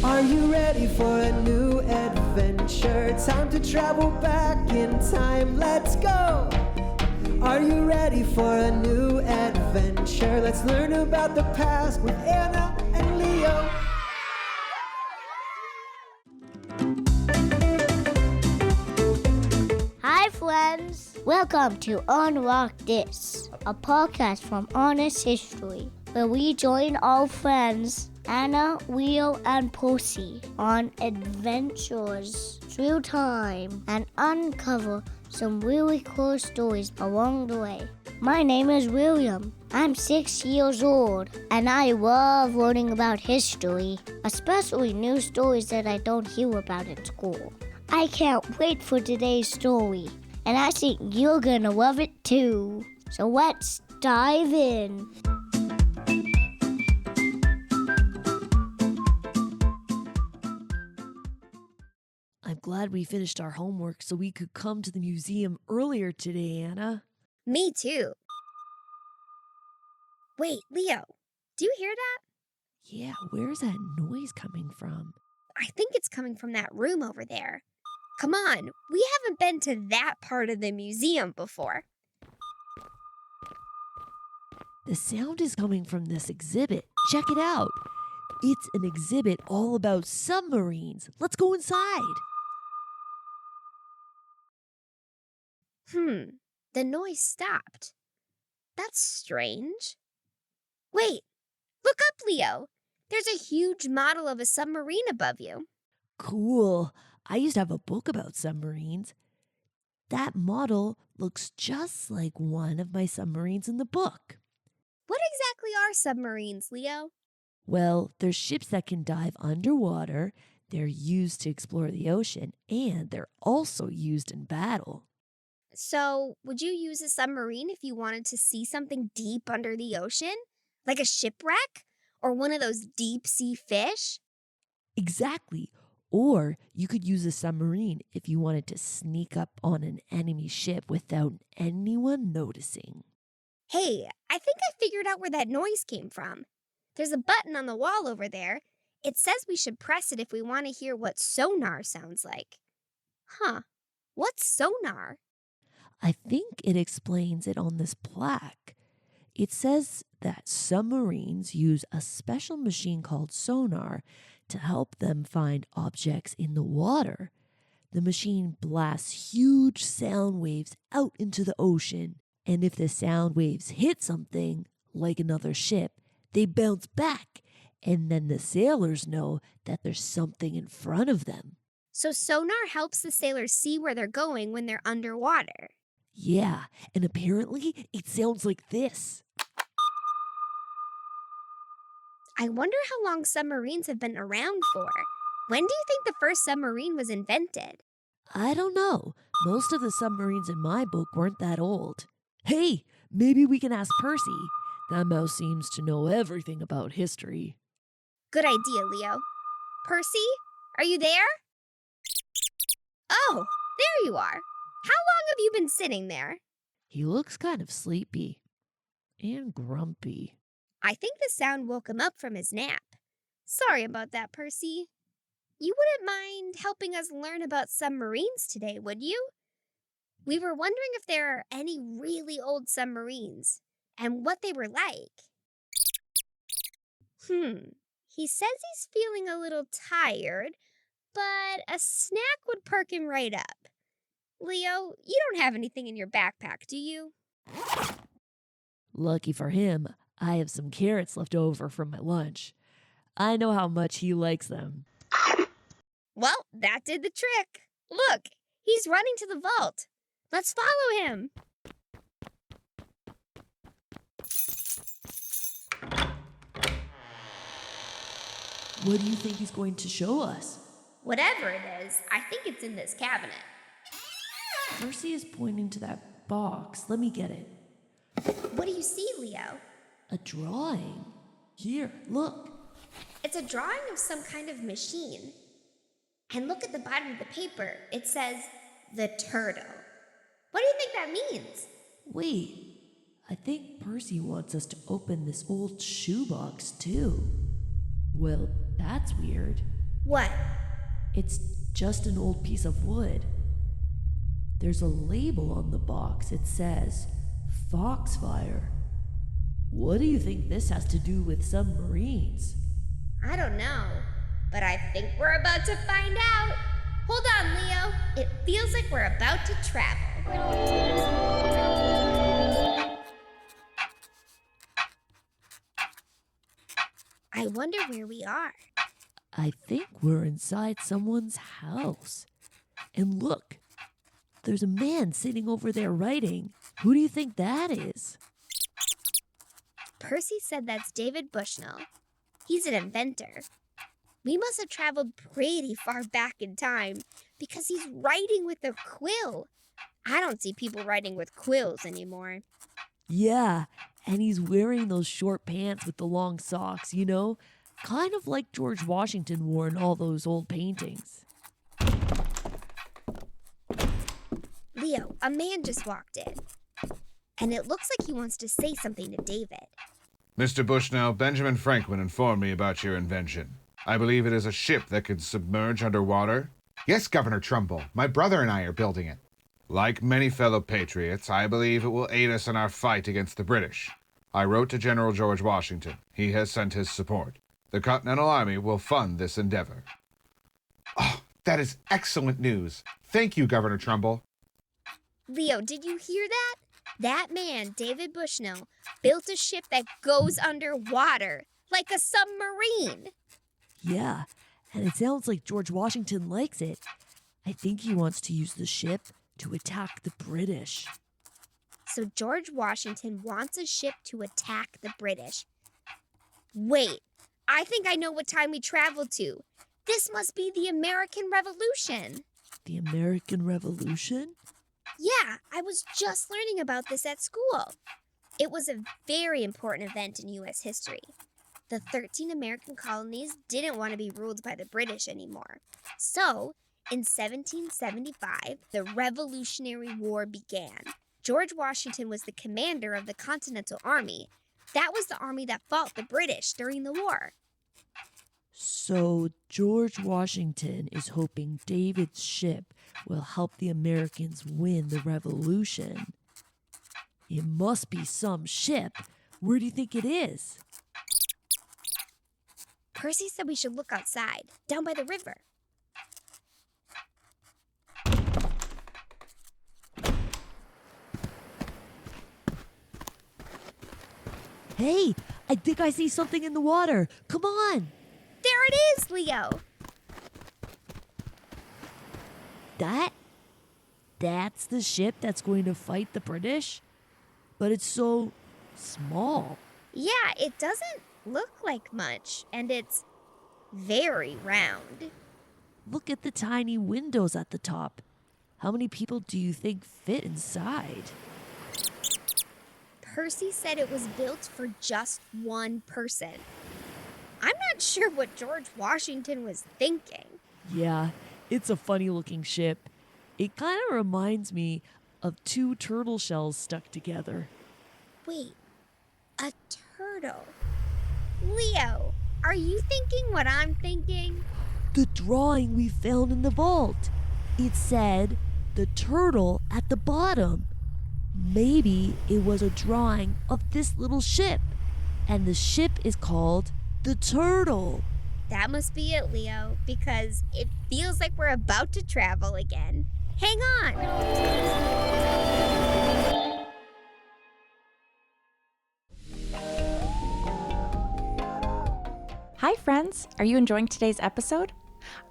Are you ready for a new adventure? Time to travel back in time, let's go! Are you ready for a new adventure? Let's learn about the past with Anna and Leo. Hi friends! Welcome to Unlock This, a podcast from Honest History, where we join our friends Anna, Leo, and Percy on adventures through time and uncover some really cool stories along the way. My name is William. I'm 6 years old, and I love learning about history, especially new stories that I don't hear about in school. I can't wait for today's story, and I think you're gonna love it too. So let's dive in. I'm glad we finished our homework so we could come to the museum earlier today, Anna. Me too. Wait, Leo, do you hear that? Yeah, where's that noise coming from? I think it's coming from that room over there. Come on, we haven't been to that part of the museum before. The sound is coming from this exhibit. Check it out. It's an exhibit all about submarines. Let's go inside. The noise stopped. That's strange. Wait, look up, Leo. There's a huge model of a submarine above you. Cool. I used to have a book about submarines. That model looks just like one of my submarines in the book. What exactly are submarines, Leo? Well, they're ships that can dive underwater, they're used to explore the ocean, and they're also used in battle. So, would you use a submarine if you wanted to see something deep under the ocean? Like a shipwreck? Or one of those deep-sea fish? Exactly. Or you could use a submarine if you wanted to sneak up on an enemy ship without anyone noticing. Hey, I think I figured out where that noise came from. There's a button on the wall over there. It says we should press it if we want to hear what sonar sounds like. What's sonar? I think it explains it on this plaque. It says that submarines use a special machine called sonar to help them find objects in the water. The machine blasts huge sound waves out into the ocean, and if the sound waves hit something, like another ship, they bounce back, and then the sailors know that there's something in front of them. So sonar helps the sailors see where they're going when they're underwater. Yeah, and apparently it sounds like this. I wonder how long submarines have been around for. When do you think the first submarine was invented? I don't know. Most of the submarines in my book weren't that old. Hey, maybe we can ask Percy. That mouse seems to know everything about history. Good idea, Leo. Percy, are you there? Oh, there you are. How long have you been sitting there? He looks kind of sleepy and grumpy. I think the sound woke him up from his nap. Sorry about that, Percy. You wouldn't mind helping us learn about submarines today, would you? We were wondering if there are any really old submarines and what they were like. He says he's feeling a little tired, but a snack would perk him right up. Leo, you don't have anything in your backpack, do you? Lucky for him, I have some carrots left over from my lunch. I know how much he likes them. Well, that did the trick. Look, he's running to the vault. Let's follow him. What do you think he's going to show us? Whatever it is, I think it's in this cabinet. Percy is pointing to that box. Let me get it. What do you see, Leo? A drawing. Here, look. It's a drawing of some kind of machine. And look at the bottom of the paper. It says, the turtle. What do you think that means? Wait, I think Percy wants us to open this old shoebox too. Well, that's weird. What? It's just an old piece of wood. There's a label on the box. It says, Foxfire. What do you think this has to do with submarines? I don't know, but I think we're about to find out. Hold on, Leo. It feels like we're about to travel. I wonder where we are. I think we're inside someone's house. And look, there's a man sitting over there writing. Who do you think that is? Percy said that's David Bushnell. He's an inventor. We must have traveled pretty far back in time because he's writing with a quill. I don't see people writing with quills anymore. Yeah, and he's wearing those short pants with the long socks, you know? Kind of like George Washington wore in all those old paintings. Leo, a man just walked in. And it looks like he wants to say something to David. Mr. Bushnell, Benjamin Franklin informed me about your invention. I believe it is a ship that could submerge underwater. Yes, Governor Trumbull. My brother and I are building it. Like many fellow patriots, I believe it will aid us in our fight against the British. I wrote to General George Washington. He has sent his support. The Continental Army will fund this endeavor. Oh, that is excellent news. Thank you, Governor Trumbull. Leo, did you hear that? That man, David Bushnell, built a ship that goes underwater, like a submarine. Yeah, and it sounds like George Washington likes it. I think he wants to use the ship to attack the British. So George Washington wants a ship to attack the British. Wait, I think I know what time we traveled to. This must be the American Revolution. The American Revolution? Yeah, I was just learning about this at school. It was a very important event in U.S. history. The 13 American colonies didn't want to be ruled by the British anymore. So, in 1775, the Revolutionary War began. George Washington was the commander of the Continental Army. That was the army that fought the British during the war. So George Washington is hoping David's ship will help the Americans win the revolution. It must be some ship. Where do you think it is? Percy said we should look outside, down by the river. Hey, I think I see something in the water. Come on. There it is, Leo. That's the ship that's going to fight the British? But it's so small. Yeah, it doesn't look like much, and it's very round. Look at the tiny windows at the top. How many people do you think fit inside? Percy said it was built for just one person. I'm not sure what George Washington was thinking. Yeah, it's a funny looking ship. It kind of reminds me of two turtle shells stuck together. Wait, a turtle? Leo, are you thinking what I'm thinking? The drawing we found in the vault. It said the turtle at the bottom. Maybe it was a drawing of this little ship, and the ship is called the Turtle. That must be it, Leo, because it feels like we're about to travel again. Hang on. Hi friends, are you enjoying today's episode?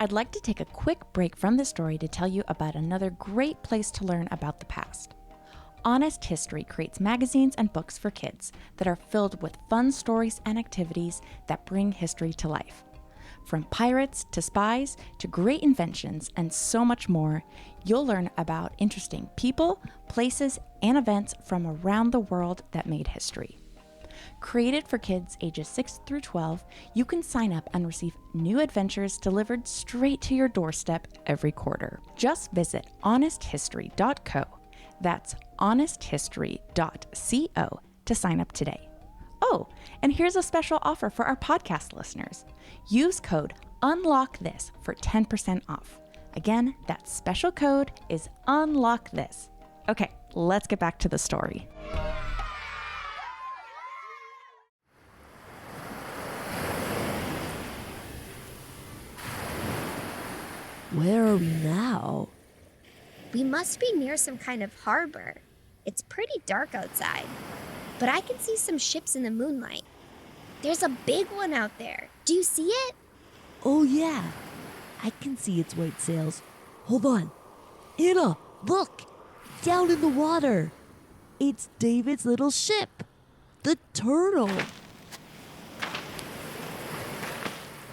I'd like to take a quick break from the story to tell you about another great place to learn about the past. Honest History creates magazines and books for kids that are filled with fun stories and activities that bring history to life. From pirates to spies to great inventions and so much more, you'll learn about interesting people, places, and events from around the world that made history. Created for kids ages 6 through 12, you can sign up and receive new adventures delivered straight to your doorstep every quarter. Just visit honesthistory.co. That's honesthistory.co to sign up today. Oh, and here's a special offer for our podcast listeners. Use code unlock this for 10% off. Again, that special code is unlock this. Okay, let's get back to the story. Where are we now? We must be near some kind of harbor. It's pretty dark outside, but I can see some ships in the moonlight. There's a big one out there. Do you see it? Oh yeah, I can see its white sails. Hold on. Anna, look! Down in the water. It's David's little ship. The turtle.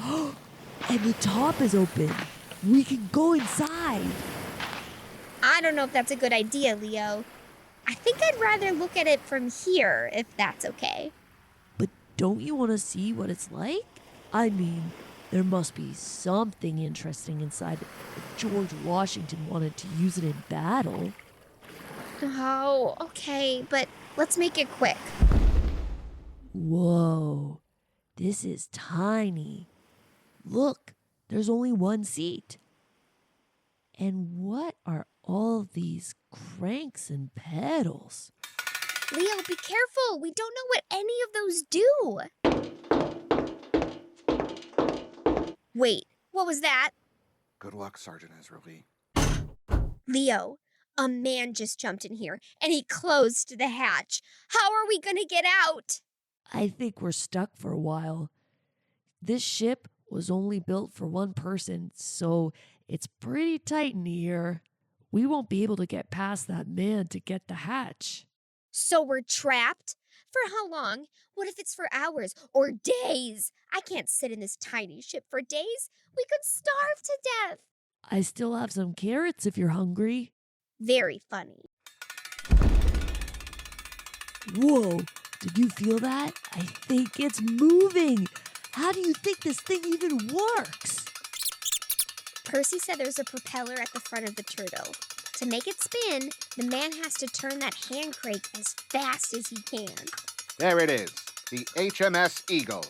And the top is open. We can go inside. I don't know if that's a good idea, Leo. I think I'd rather look at it from here, if that's okay. But don't you want to see what it's like? I mean, there must be something interesting inside if George Washington wanted to use it in battle. Oh, okay, but let's make it quick. Whoa, this is tiny. Look, there's only one seat. And what are all these cranks and pedals? Leo, be careful. We don't know what any of those do. Wait, what was that? Good luck, Sergeant Ezra Lee. Leo, a man just jumped in here and he closed the hatch. How are we gonna get out? I think we're stuck for a while. This ship was only built for one person, so it's pretty tight in here. We won't be able to get past that man to get the hatch. So we're trapped? For how long? What if it's for hours or days? I can't sit in this tiny ship for days. We could starve to death. I still have some carrots if you're hungry. Very funny. Whoa, did you feel that? I think it's moving. How do you think this thing even works? Percy said there's a propeller at the front of the turtle. To make it spin, the man has to turn that hand crank as fast as he can. There it is, the HMS Eagle.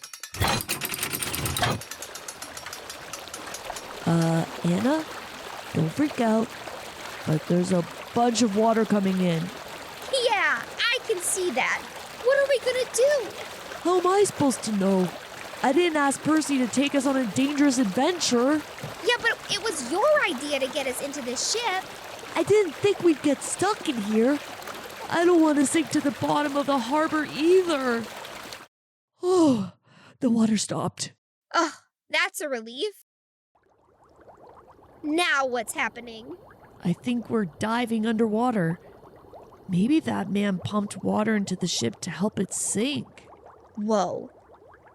Anna, don't freak out, but there's a bunch of water coming in. Yeah, I can see that. What are we gonna do? How am I supposed to know? I didn't ask Percy to take us on a dangerous adventure. Yeah, but it was your idea to get us into this ship. I didn't think we'd get stuck in here. I don't want to sink to the bottom of the harbor either. Oh, the water stopped. Ugh, that's a relief. Now what's happening? I think we're diving underwater. Maybe that man pumped water into the ship to help it sink. Whoa,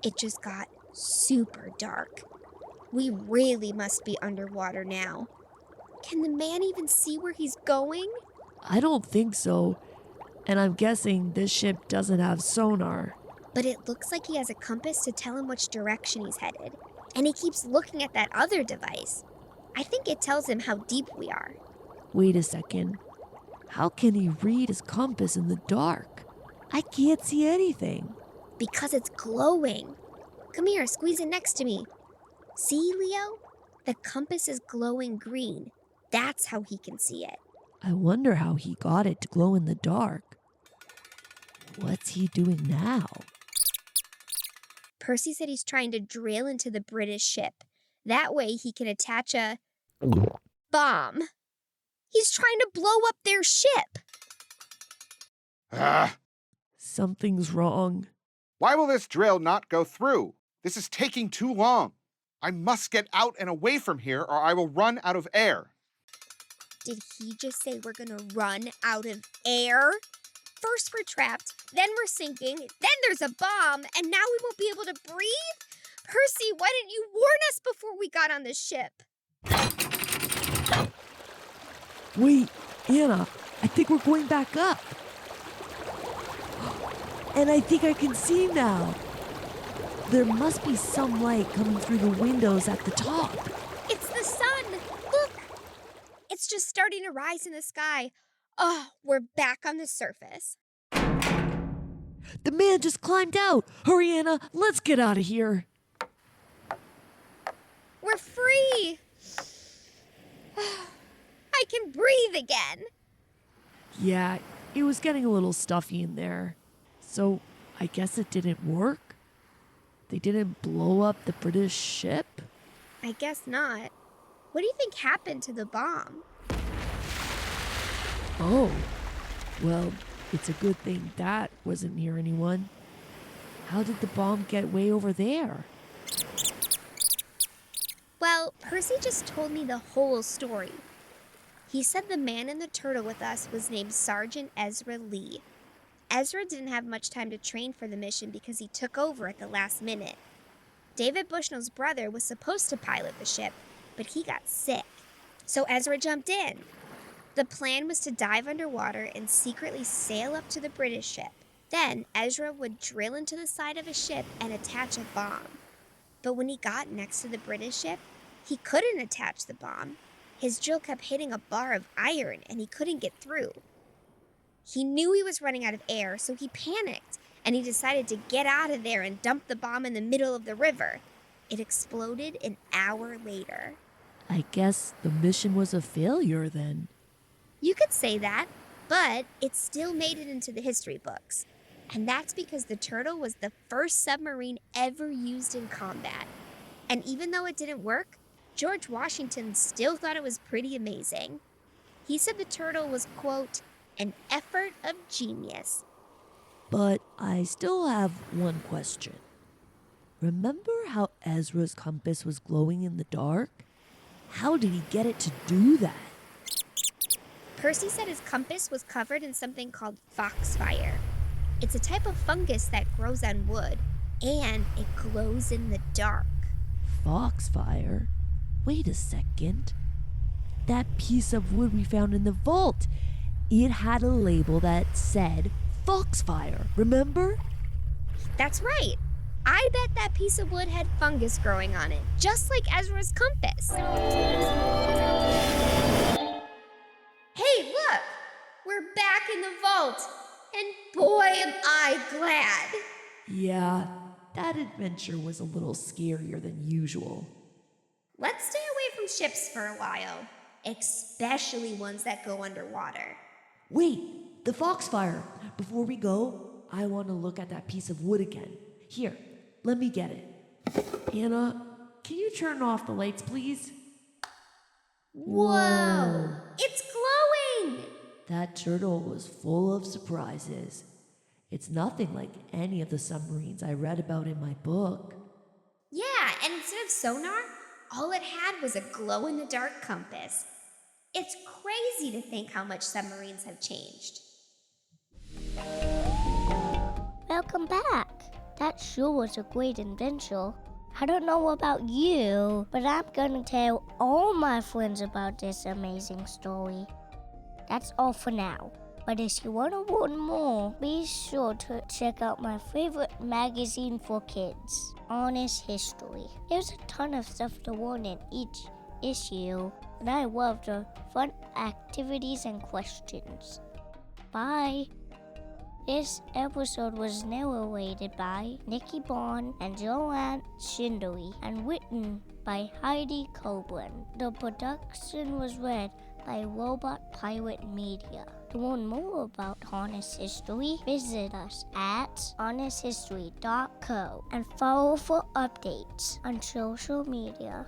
it just got super dark. We really must be underwater now. Can the man even see where he's going? I don't think so. And I'm guessing this ship doesn't have sonar. But it looks like he has a compass to tell him which direction he's headed. And he keeps looking at that other device. I think it tells him how deep we are. Wait a second. How can he read his compass in the dark? I can't see anything. Because it's glowing. Come here, squeeze in next to me. See, Leo? The compass is glowing green. That's how he can see it. I wonder how he got it to glow in the dark. What's he doing now? Percy said he's trying to drill into the British ship. That way he can attach a bomb. He's trying to blow up their ship. Something's wrong. Why will this drill not go through? This is taking too long. I must get out and away from here or I will run out of air. Did he just say we're gonna run out of air? First we're trapped, then we're sinking, then there's a bomb, and now we won't be able to breathe? Percy, why didn't you warn us before we got on the ship? Wait, Anna, I think we're going back up. And I think I can see now. There must be some light coming through the windows at the top. It's the sun! Look! It's just starting to rise in the sky. Oh, we're back on the surface. The man just climbed out. Hurry, Anna, let's get out of here. We're free! I can breathe again. Yeah, it was getting a little stuffy in there. So I guess it didn't work? They didn't blow up the British ship? I guess not. What do you think happened to the bomb? Oh, well, it's a good thing that wasn't near anyone. How did the bomb get way over there? Well, Percy just told me the whole story. He said the man in the turtle with us was named Sergeant Ezra Lee. Ezra didn't have much time to train for the mission because he took over at the last minute. David Bushnell's brother was supposed to pilot the ship, but he got sick. So Ezra jumped in. The plan was to dive underwater and secretly sail up to the British ship. Then Ezra would drill into the side of a ship and attach a bomb. But when he got next to the British ship, he couldn't attach the bomb. His drill kept hitting a bar of iron and he couldn't get through. He knew he was running out of air, so he panicked and he decided to get out of there and dump the bomb in the middle of the river. It exploded an hour later. I guess the mission was a failure then. You could say that, but it still made it into the history books. And that's because the turtle was the first submarine ever used in combat. And even though it didn't work, George Washington still thought it was pretty amazing. He said the turtle was, quote, an effort of genius. But I still have one question. Remember how Ezra's compass was glowing in the dark? How did he get it to do that? Percy said his compass was covered in something called foxfire. It's a type of fungus that grows on wood, and it glows in the dark. Foxfire? Wait a second. That piece of wood we found in the vault, it had a label that said Foxfire, remember? That's right. I bet that piece of wood had fungus growing on it, just like Ezra's compass. Hey, look! We're back in the vault, and boy am I glad! Yeah, that adventure was a little scarier than usual. Let's stay away from ships for a while, especially ones that go underwater. Wait, the Foxfire! Before we go, I want to look at that piece of wood again. Here, let me get it. Anna, can you turn off the lights, please? Whoa! It's glowing! That turtle was full of surprises. It's nothing like any of the submarines I read about in my book. Yeah, and instead of sonar, all it had was a glow-in-the-dark compass. It's crazy to think how much submarines have changed. Welcome back. That sure was a great adventure. I don't know about you, but I'm gonna tell all my friends about this amazing story. That's all for now. But if you want to learn more, be sure to check out my favorite magazine for kids, Honest History. There's a ton of stuff to learn in each issue, and I love the fun activities and questions. Bye! This episode was narrated by Nikki Bond and Joanne Shindley and written by Heidi Coburn. The production was read by Robot Pirate Media. To learn more about Honest History, visit us at honesthistory.co and follow for updates on social media.